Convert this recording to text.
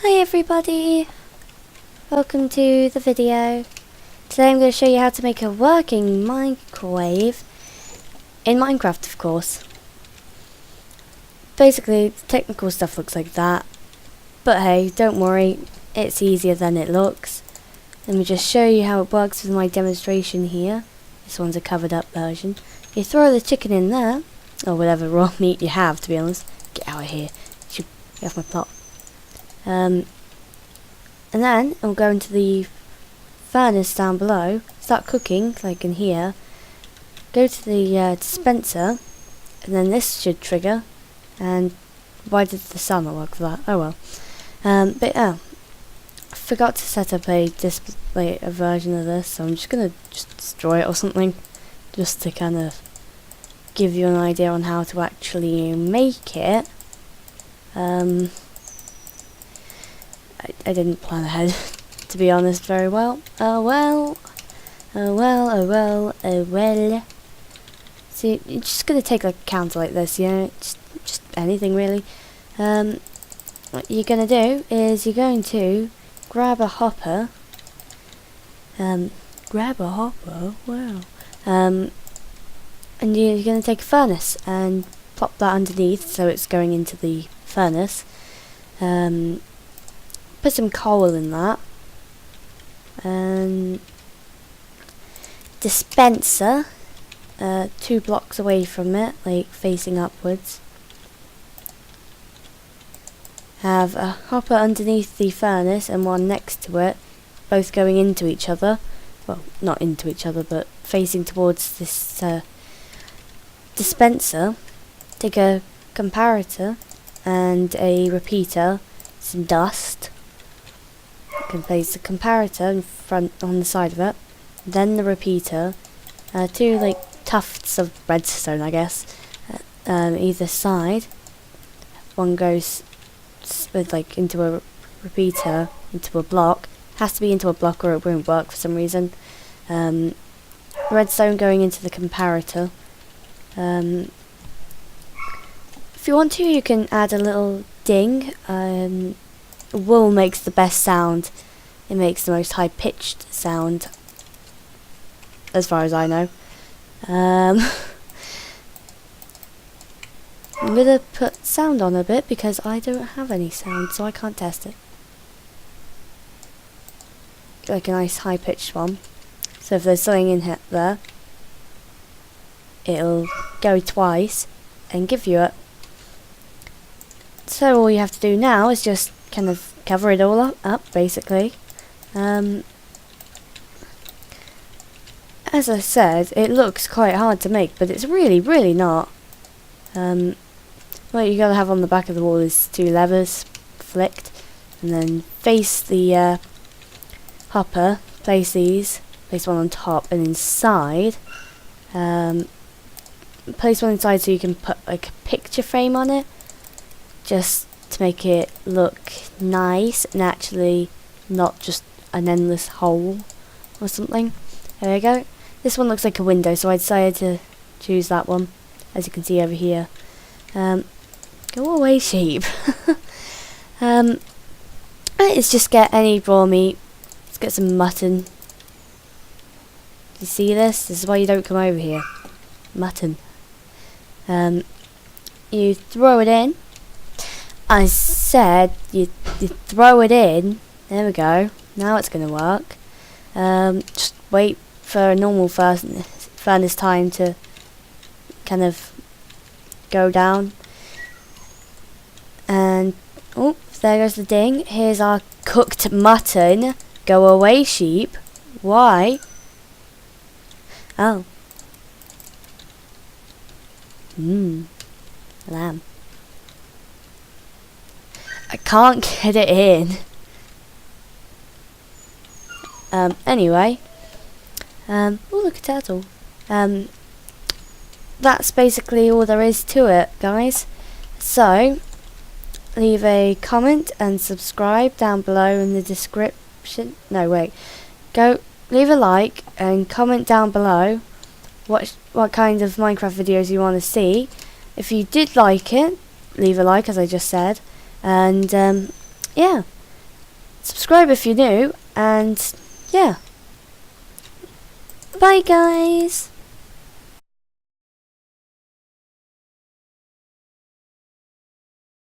Hi everybody, welcome to the video. Today I'm going to show you how to make a working microwave in Minecraft, of course. Basically, technical stuff looks like that, but hey, don't worry, it's easier than it looks. Let me just show you how it works with my demonstration here. This one's a covered up version. You throw the chicken in there, or whatever raw meat you have, to be honest. Get out of here, get off my plot. And then I'll go into the furnace down below, start cooking like in here, go to the dispenser, and then this should trigger. And why did the sound not work for that? Oh well. But I forgot to set up a display a version of this, so I'm just gonna destroy it or something, just to kind of give you an idea on how to actually make it. I didn't plan ahead, to be honest, very well. Oh well. So you're just gonna take like a counter like this, you know, just anything really. What you're gonna do is you're going to grab a hopper. Wow. And you're gonna take a furnace and pop that underneath, so it's going into the furnace. Put some coal in that, and dispenser 2 blocks away from it, like facing upwards. Have a hopper underneath the furnace and one next to it, both going into each other. Well, not into each other, but facing towards this dispenser. Take a comparator and a repeater, some dust. You can place the comparator in front on the side of it, then the repeater, 2 like tufts of redstone, I guess, either side. One goes like into a repeater, into a block. Has to be into a block or it won't work for some reason. Redstone going into the comparator. If you want to, you can add a little ding. Wool makes the best sound. It makes the most high-pitched sound, as far as I know. I'm gonna put sound on a bit because I don't have any sound, so I can't test it. Like a nice high-pitched one. So if there's something in here there, it'll go twice and give you it. So all you have to do now is just kind of cover it all up basically. As I said, it looks quite hard to make, but it's really not. What you gotta have on the back of the wall is 2 levers flicked, and then face the hopper, place one on top, and inside place one inside so you can put like a picture frame on it, just to make it look nice and actually not just an endless hole or something. There we go. This one looks like a window, so I decided to choose that one, as you can see over here. Go away, sheep. Let's just get any raw meat. Let's get some mutton. You see this? This is why you don't come over here. Mutton. You throw it in. I said you throw it in. There we go. Now it's gonna work. Just wait for a normal furnace time to kind of go down. And oh, there goes the ding. Here's our cooked mutton. Go away, sheep. Why? Oh. Lamb. I can't get it in. Anyway. Oh, look, a turtle. That's basically all there is to it, guys. So, leave a comment and subscribe down below in the description. No, wait. Go leave a like and comment down below what kind of Minecraft videos you want to see. If you did like it, leave a like, as I just said. And yeah, subscribe if you're new, and yeah. Bye guys!